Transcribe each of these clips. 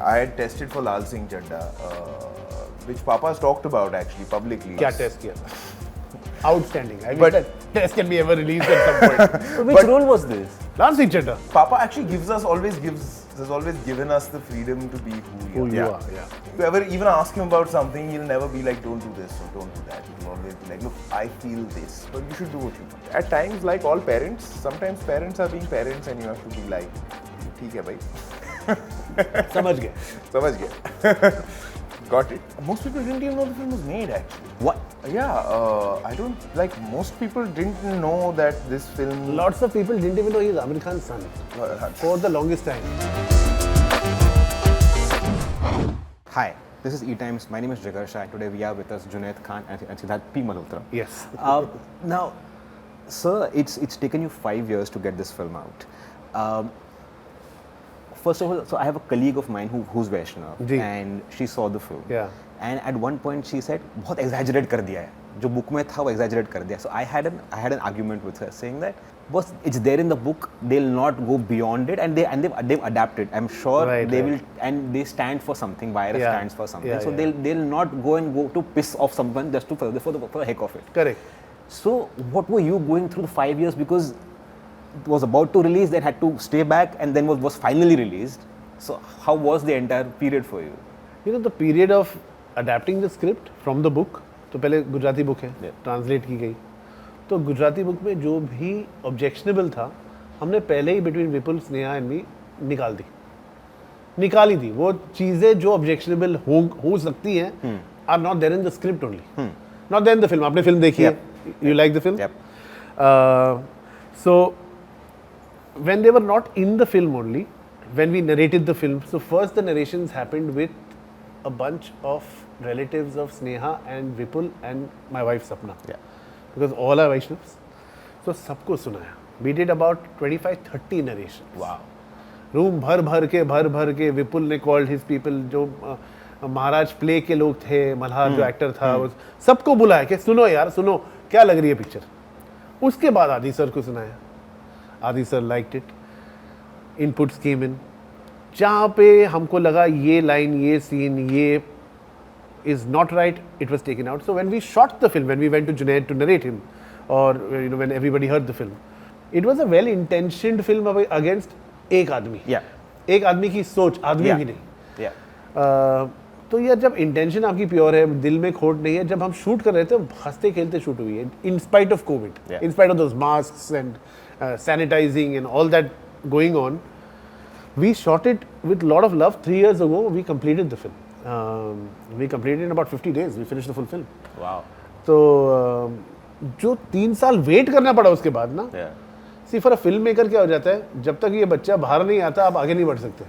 I had tested for Lal Singh Chadda, which Papa has talked about actually publicly. क्या test किया? Outstanding. I wish that test can be ever released at some point. Which role was this? Lal Singh Chadda. Papa actually has always given us the freedom to be who we are. If you ever even ask him about something, he'll never be like, don't do this or don't do that. He'll always be like, look, I feel this, but you should do what you want. At times, like all parents, sometimes parents are being parents and you have to be like, ठीक है भाई. समझ गए. Got it. Most people didn't even know the film was made actually. What? Yeah, I don't, like most people didn't know that this film... Lots of people didn't even know he's Aamir Khan's son for the longest time. Hi, this is ETimes. My name is Jigar Shah and today we are with us Junaid Khan and Siddharth P. Malhotra. Yes. Now, sir, it's taken you 5 years to get this film out. First of all, so I have a colleague of mine who's Vaishnav and she saw the film. Yeah. And at one point she said, बहुत exaggerate कर दिया है. जो book में था वो exaggerate कर दिया. So I had an argument with her saying that, boss, it's there in the book. They'll not go beyond it, and they've adapted. I'm sure they will, and they stand for something. Virus stands for something. So they'll not go to piss off someone just for the heck of it. Correct. So what were you going through the 5 years, because it was about to release, then had to stay back, and then was finally released. So how was the entire period for you? You know, the period of adapting the script from the book, तो पहले Gujarati book है, translate की गई, तो Gujarati book में जो भी objectionable था हमने पहले ही between Vipul, Sneha and me निकाली थी. वो चीज़ें जो ऑब्जेक्शनेबल हो सकती हैं are not there in the script only, not there in the film. आपने फिल्म देखी है? You like the film? So when they were not in the film only, when we narrated the film, so first the narrations happened with a bunch of relatives of Sneha and Vipul and my wife Sapna. Because all are Vaishnavs. So सबको सुनाया. We did about 25-30 narrations. Wow. Room भर के विपुल ने called his people, जो महाराज play के लोग थे, मल्हार जो एक्टर था, सबको बुलाया कि सुनो यार, सुनो क्या लग रही है पिक्चर. उसके बाद आदि सर को सुनाया. Adi sir liked it. Inputs came in. जहाँ पे हमको लगा ये लाइन, ये सीन, ये is not right, it was taken out. So when we shot the film, when we went to Junaid to narrate him, or when everybody heard the film, it was a well-intentioned film against एक आदमी. एक आदमी की सोच, आदमी भी नहीं. तो यार जब इंटेंशन आपकी प्योर है, दिल में खोट नहीं है, जब हम शूट कर रहे थे हंसते खेलते शूट हुई है, in spite of COVID, in spite of those masks and sanitizing and all that going on. We shot it with a lot of love. 3 years ago, we completed the film. We completed it in about 50 days. We finished the full film. Wow. तो जो 3 साल wait करना पड़ा उसके बाद ना, सी for a film maker क्या हो जाता है, जब तक ये बच्चा बाहर नहीं आता आप आगे नहीं बढ़ सकते.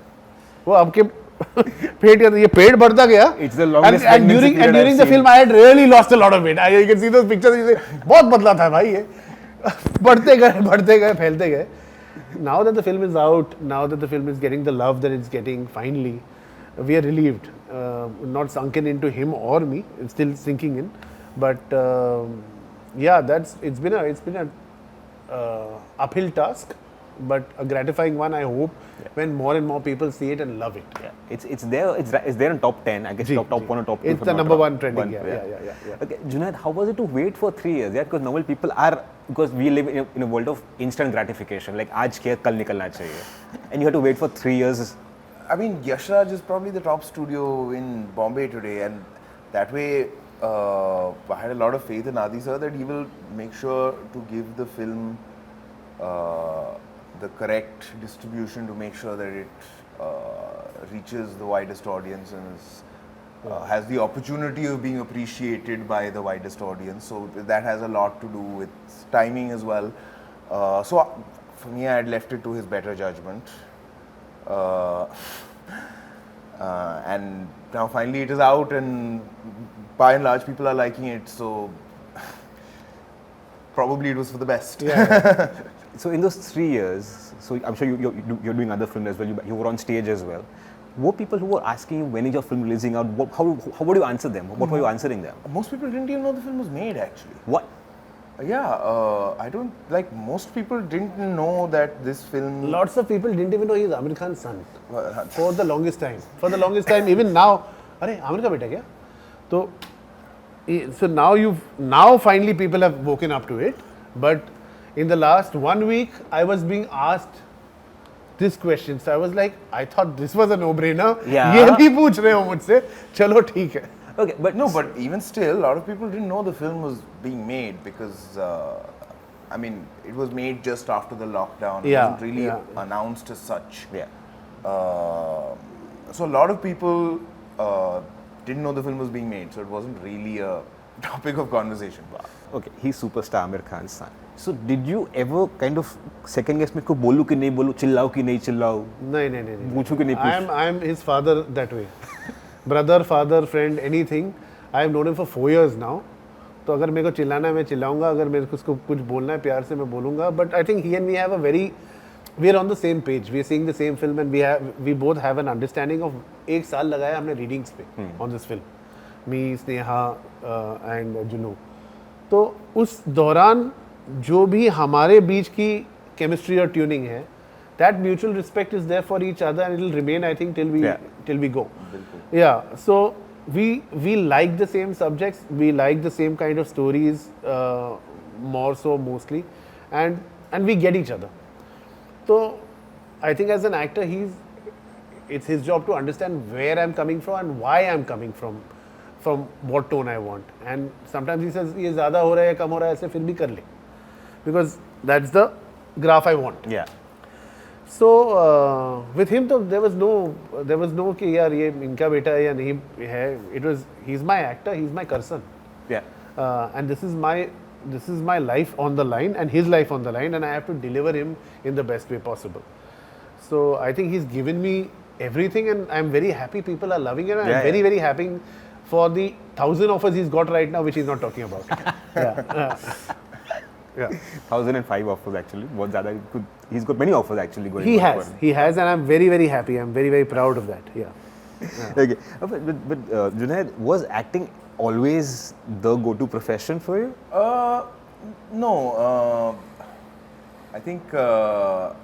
वो आपके पेट का ये पेट बढ़ता गया. It's the longest and during the film I had really lost a lot of weight. You can see those pictures. बहुत बदला था भाई ये. बढ़ते गए फैलते गए. Now that the film is out, now that the film is getting the love that it's getting, finally we are relieved. Not sunken into him or me, it's still sinking in, but it's been a uphill task, but a gratifying one, I hope, when more and more people see it and love it. It's there in top 10, I guess. Top 1 or top 2. It's the number 1 trending. Yeah. Okay, Junaid, how was it to wait for 3 years? Because normal people because we live in a world of instant gratification, like aaj kiya kal nikalna chahiye, and you have to wait for 3 years. I mean, Yash Raj is probably the top studio in Bombay today, and that way I had a lot of faith in Adi sir that he will make sure to give the film the correct distribution to make sure that it reaches the widest audience and has the opportunity of being appreciated by the widest audience. So that has a lot to do with timing as well. So for me, I had left it to his better judgment. And now finally it is out, and by and large people are liking it. So probably it was for the best. So in those 3 years, so I'm sure you're doing other films as well. You were on stage as well. Were people who were asking you when is your film releasing out? How would you answer them? What were you answering them? Most people didn't even know the film was made actually. What? I don't like most people didn't know that this film. Lots of people didn't even know he's Aamir Khan's son for the longest time. For the longest time, even now, अरे आमिर का बेटा क्या? So now finally people have woken up to it. But in the last 1 week, I was being asked this question. So I was like, I thought this was a no-brainer. Yeah. ये भी पूछ रहे हो मुझसे? चलो ठीक है. Okay, but No, but even still, a lot of people didn't know the film was being made because, I mean, it was made just after the lockdown. It Yeah, wasn't really yeah. announced as such. yeah. So a lot of people didn't know the film was being made, so it wasn't really a topic of conversation. Okay, he's superstar Aamir Khan's son. So did you ever kind of second guess me को बोलूं कि नहीं बोलूं, चिल्लाऊं कि नहीं चिल्लाऊं, नहीं. पूछूं कि नहीं पूछूं? I am his father that way. Brother, father, friend, anything. I have known him for 4 years now. तो अगर मेरे को चिल्लाना है मैं चिल्लाऊंगा, अगर मेरे को उसको कुछ बोलना है प्यार से मैं बोलूँगा. But I think he and me have a very, we are on the same page. We are seeing the same film and we both have an understanding of. एक साल लगाया हमने readings पे on this film. Me, Sneha and Junu. तो उस दौरान जो भी हमारे बीच की chemistry और tuning है, that mutual respect is there for each other and it will remain, I think, till we go. Yeah, so we like the same subjects, we like the same kind of stories, more so mostly, and we get each other. So I think as an actor, it's his job to understand where I'm coming from and why I'm coming from what tone I want. And sometimes he says ये ज़्यादा हो रहा है कम हो रहा है ऐसे फिर भी कर ले, because that's the graph I want. Yeah. So with him, तो there was no कि यार ये इनका बेटा है या नहीं है. It was, he's my actor, he's my person. Yeah. And this is my life on the line and his life on the line, and I have to deliver him in the best way possible. So I think he's given me everything, and I'm very happy people are loving it. And I'm very, very happy for the 1,000 offers he's got right now, which he's not talking about. Yeah. 1,005 offers actually. बहुत ज़्यादा good. He's got many offers actually going. He has, and I'm very, very happy. I'm very, very proud of that. Yeah. Okay, but Junaid, was acting always the go-to profession for you? No. I think I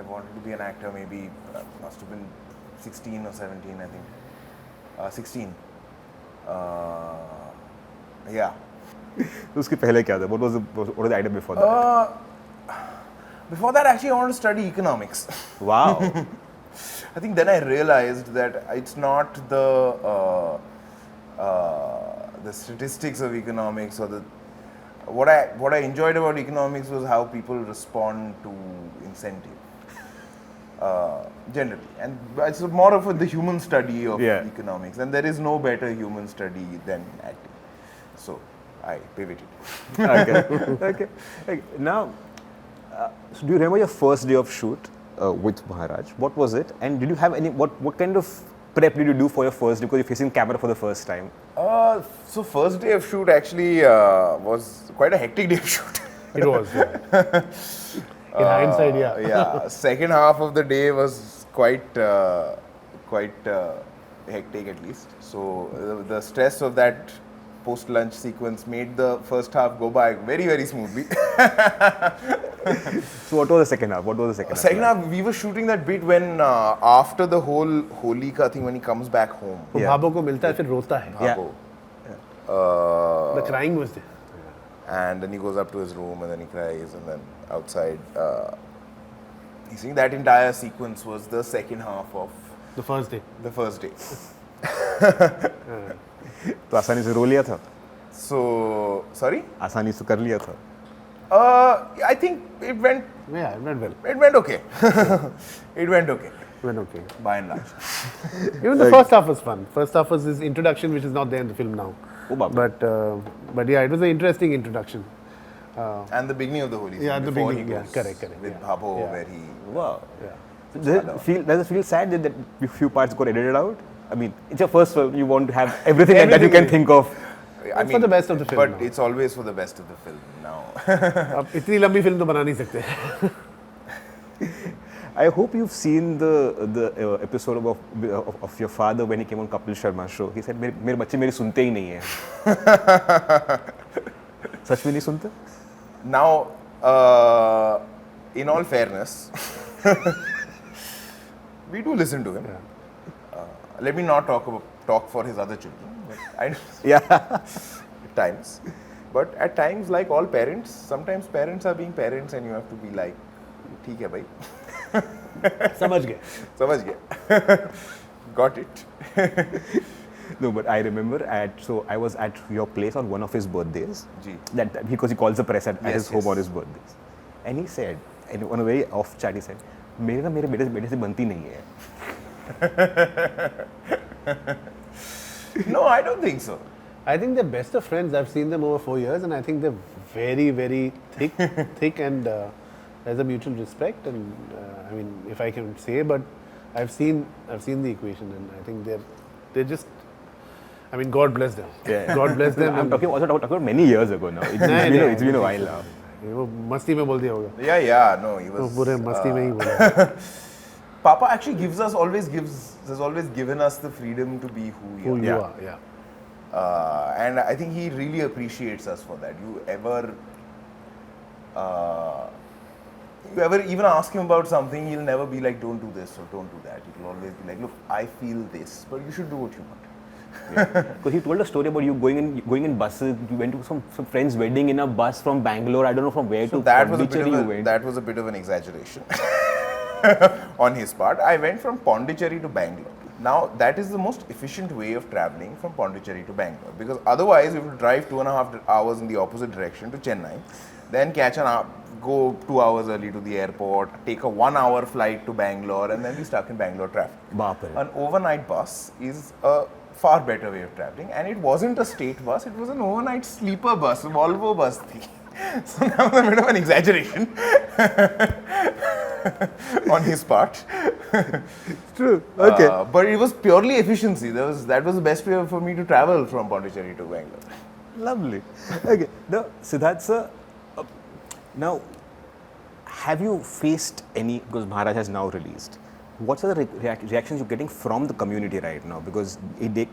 wanted to be an actor maybe must have been 16 or 17, I think. 16. Yeah. तो उसके पहले क्या था? What was the idea before that? Before that, actually, I wanted to study economics. Wow. I think then I realized that it's not the statistics of economics or what I enjoyed about economics was how people respond to incentive. Generally, and it's more of the human study of economics, and there is no better human study than acting. So I pivoted. Okay. Now, so do you remember your first day of shoot with Maharaj? What was it? And did you have any, what kind of prep did you do for your first day, because you're facing camera for the first time? So first day of shoot actually was quite a hectic day of shoot. It was. In hindsight, yeah. Yeah. Second half of the day was quite hectic at least. So the stress of that post-lunch sequence made the first half go by very, very smoothly. So what was the second half? Second half, we were shooting that bit when after the whole Holi ka thing, when he comes back home. वो भाभो को मिलता है फिर रोता है. Bhabo. The crying was there. And then he goes up to his room and then he cries, and then outside. He's saying that entire sequence was the second half of the first day. तो आसानी से रो लिया था? So, sorry? आसानी से कर लिया था? I think it went. Yeah, it went well. It went okay. It went okay. By and large. Even the first half was fun. First half was his introduction, which is not there in the film now. But yeah, it was an interesting introduction. And the beginning of the Holi. Yeah, the beginning. Yeah, correct. With Bhabo, where he. Wow. Yeah. Does it feel sad that a few parts got edited out? I mean, it's your first film. You want to have everything that you can think of. It's for the best of the film. But now. It's always for the best of the film now. अब इतनी लंबी film तो बना नहीं सकते. I hope you've seen the episode of your father when he came on Kapil Sharma's show. He said, "मेरे बच्चे मेरी सुनते ही नहीं हैं." सच में नहीं सुनते? Now, in all fairness, we do listen to him. Let me not talk for his other children. But Yeah. at times. But at times, like all parents, sometimes parents are being parents and you have to be like, ठीक है भाई. समझ गए. समझ गए. Got it. No, but I remember I was at your place on one of his birthdays. Ji. That because he calls the press at his home yes. on his birthdays. And he said, and on a very off chat, he said, मेरे बेटे से बनती नहीं है. No, I don't think so. I think they're best of friends. I've seen them over 4 years, and I think they're very, very thick, and there's a mutual respect. And I mean, if I can say, but I've seen the equation, and I think they're just. I mean, God bless them. Yeah. God bless them. I'm talking about many years ago now. It's been a while now. वो मस्ती में बोल दिया होगा. Yeah, no, he was. पूरे मस्ती में ही बोला. Papa actually has always given us the freedom to be who we are. Yeah. And I think he really appreciates us for that. You ever even ask him about something, he'll never be like, don't do this or don't do that. He'll always be like, look, I feel this, but you should do what you want. Because he told a story about you going in buses. You went to some friend's wedding in a bus from Bangalore. I don't know from where So to. that was a bit of an exaggeration on his part. I went from Pondicherry to Bangalore. Now that is the most efficient way of traveling from Pondicherry to Bangalore, because otherwise you have to drive 2.5 hours in the opposite direction to Chennai, then go 2 hours early to the airport, take a 1 hour flight to Bangalore, and then be stuck in Bangalore traffic. An overnight bus is a far better way of traveling, and it wasn't a state bus, it was an overnight sleeper bus, a Volvo bus thi. So that was a bit of an exaggeration on his part. True. Okay. But it was purely efficiency. That was the best way for me to travel from Pondicherry to Bangalore. Lovely. Okay. Now, Siddharth sir, now, have you faced any, because Maharaj has now released, what are the reactions you're getting from the community right now? Because they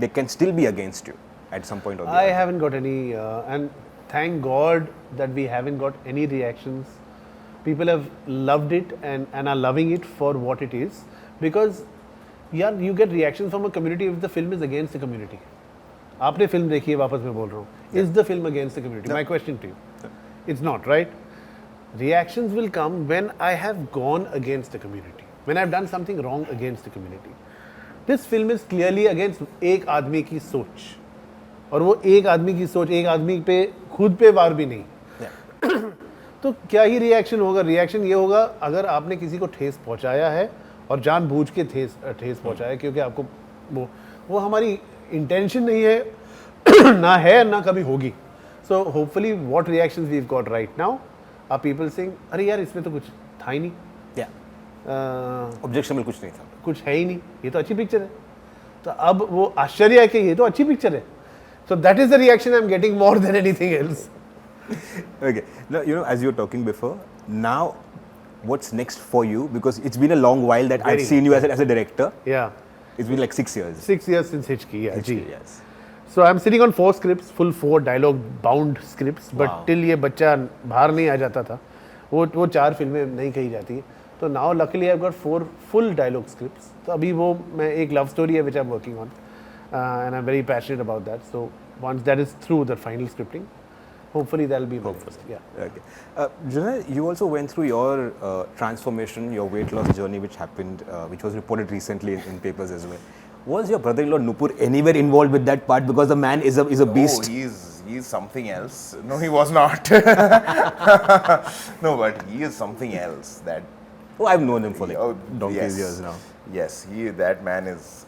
can still be against you at some point or the other. I haven't got any, and thank God that we haven't got any reactions. People have loved it and are loving it for what it is, because you get reactions from a community if the film is against the community. आपने film देखी है, वापस मैं बोल रहा हूँ. Is the film against the community? My question to you. It's not, right? Reactions will come when I have gone against the community, when I've done something wrong against the community. This film is clearly against एक आदमी की सोच, और वो एक आदमी की सोच एक आदमी पे खुद पे वार भी नहीं. तो क्या ही रिएक्शन होगा? रिएक्शन ये होगा अगर आपने किसी को ठेस पहुंचाया है और जानबूझ के ठेस पहुंचाया, क्योंकि आपको वो हमारी इंटेंशन नहीं है, ना है ना कभी होगी. So hopefully what reactions we have got right now are people saying, अरे यार इसमें तो कुछ था ही नहीं, ऑब्जेक्शन में कुछ नहीं था, कुछ है ही नहीं, ये तो अच्छी पिक्चर है. तो अब वो आश्चर्य है कि ये तो अच्छी पिक्चर है. So that is the reaction I'm getting more than anything else. Okay. Now, as you were talking before, now what's next for you? Because it's been a long while that I've seen you as a director. Yeah. It's been like 6 years. 6 years since Hitchki, yeah. Hitchki, yes. So I'm sitting on 4 scripts, full 4 dialogue-bound scripts. But till ये बच्चा बाहर नहीं आ जाता था, वो 4 फिल्में नहीं कही जाती. तो now luckily I've got 4 full dialogue scripts. तो अभी वो मैं एक love story है which I'm working on. And I'm very passionate about that. So once that is through, the final scripting, hopefully that'll be hopeful. Yeah. Okay. Junaid, you also went through your transformation, your weight loss journey, which happened, which was reported recently in papers as well. Was your brother-in-law Nupur anywhere involved with that part? Because the man is a beast. Oh, he's something else. No, he was not. No, but he is something else. Oh, I've known him for donkey's years now. Yes, that man is.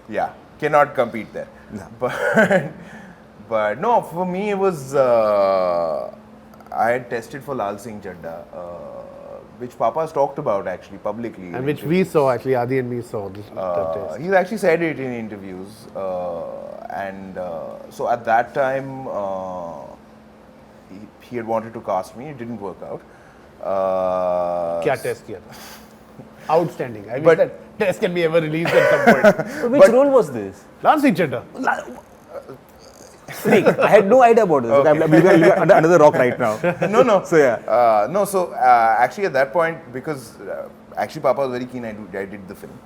Yeah, cannot compete there. No. But no, for me it was, I had tested for Lal Singh Chadda, which Papa has talked about actually publicly. And which we saw actually, Adi and me saw. He's actually said it in interviews, so at that time he had wanted to cast me. It didn't work out. क्या test किया था? Outstanding. I wish that test can be ever released at some point. Which role was this? Lal Singh Chadda. freak. I had no idea about this. Okay. I'm living under another rock right now. No. So yeah. No, so actually at that point, because actually Papa was very keen, I did the film.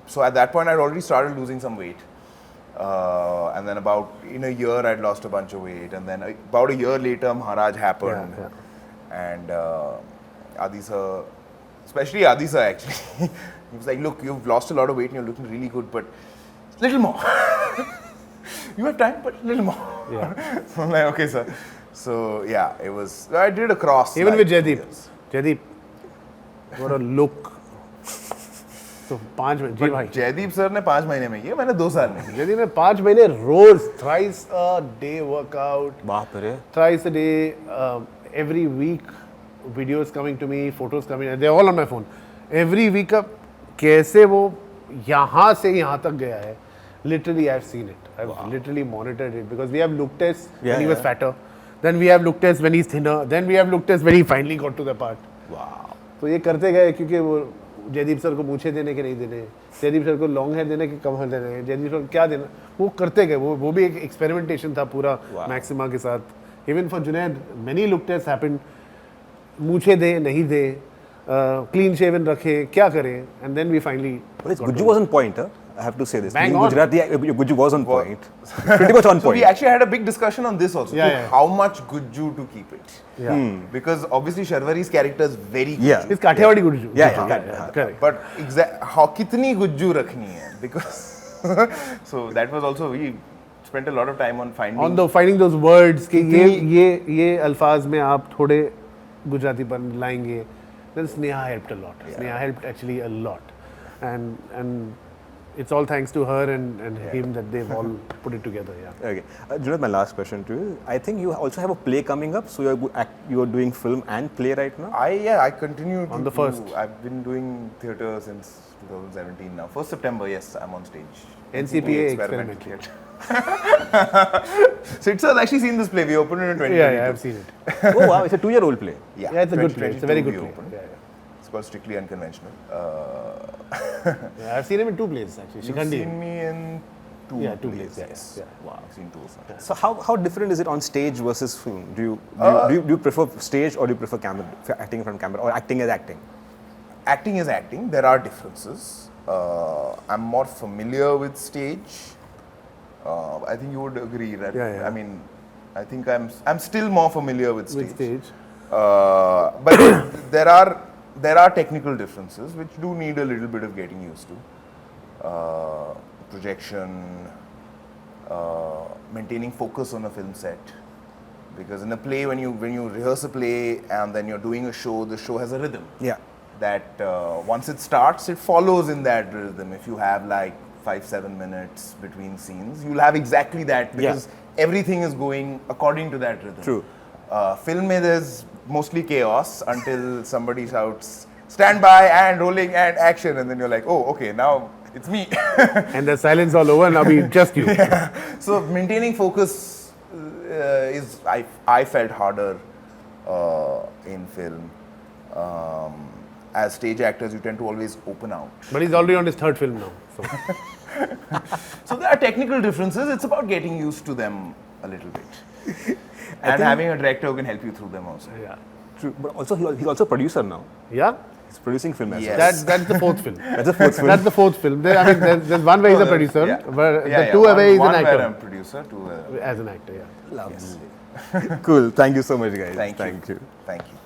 So at that point, I'd already started losing some weight. And then in a year, I'd lost a bunch of weight. And then about a year later, Maharaj happened. And Adi sir, especially Adi sir actually, he was like, look, you've lost a lot of weight and you're looking really good, but little more. You have time, but little more. Yeah. So I'm like, okay, sir. So yeah, I did a cross. Even with Jaideep, what a look. So 5 महीने जी भाई Jaideep sir ने 5 महीने में किया, मैंने 2 साल में. जयदीप ने 5 महीने रोज thrice a day workout, बाप रे, thrice a day, every week videos coming to me, photos coming, they're all on my phone. Every week अब कैसे वो यहाँ से यहाँ तक गया है, literally I've seen it. I've literally monitored it because we have look tests when he was fatter, then we have look tests when he's thinner, then we have look tests when he finally got to the part. Wow. तो ये करते गए क्योंकि वो Jaideep sir को मूछे देने के नहीं देने, जयदीप सर को लॉन्ग हेयर देने के कम हेयर देने, जयदीप सर क्या देना, वो करते गए. वो भी एक एक्सपेरिमेंटेशन था पूरा मैक्सिमा के साथ. Even for Junaid many look test happened, मूछे दे नहीं दे, क्लीन शेवन रखे, क्या करें, and then we finally Guju was on point, huh? I have to say this. Bang In on. Gujarati, Guju was on point. Pretty much on So point. we actually had a big discussion on this also. Yeah. How much Guju to keep it. Yeah. Because obviously Sharwari's character is very Guju. Yeah. इस Kathiawadi Gujju. Yeah. Correct. But कितनी Guju रखनी है? Because so that was also, we spent a lot of time on finding those words कि ये अल्फाज में आप थोड़े गुजरातीपन लाएंगे. Then Sneha helped a lot. Sneha helped actually a lot, and it's all thanks to her and him that they've all put it together. Yeah. Okay. Junaid, my last question to you. I think you also have a play coming up, so you're doing film and play right now. I continue to On the first. I've been doing theatre since 2017 now. 1st September, yes, I'm on stage. NCPA experiment. Sid sir has actually seen this play. We opened it in 2022. Yeah, I've seen it. Oh wow, it's a 2-year-old play. Yeah, it's a good play. It's a very good play. Opened. Yeah. It's called Strictly Unconventional. Yeah, I've seen him in 2 plays actually. You've seen me in 2 2 plays. plays. Yes. Yeah. Wow. I've seen 2 of them. So how different is it on stage versus film? Do you prefer stage or do you prefer acting in front of camera or acting as acting? Acting is acting. There are differences. I'm more familiar with stage. I think you would agree that. Yeah. I mean, I think I'm still more familiar with stage. With stage. But there are technical differences which do need a little bit of getting used to. Projection, maintaining focus on a film set. Because in a play, when you rehearse a play and then you're doing a show, the show has a rhythm. Yeah. That once it starts, it follows in that rhythm. If you have like 5-7 minutes between scenes, you'll have exactly that because everything is going according to that rhythm. True. Film mein there's mostly chaos until somebody shouts, stand by and rolling and action, and then you're like, oh, okay, now it's me. And the silence all over, now we just you. Yeah. So maintaining focus is, I felt harder in film. As stage actors, you tend to always open out. But he's already on his 3rd film now. So. So there are technical differences. It's about getting used to them a little bit. And having a director who can help you through them also. Yeah. True. But also he's also a producer now. Yeah? He's producing film as well. Yes. That's the 4th film. That's the 4th film. That's the 4th film. There's one where he's a producer, but the 2 where he's an actor. One where I'm producer, 2 where as an actor, yeah. Lovely. Cool. Thank you so much, guys. Thank you. Thank you.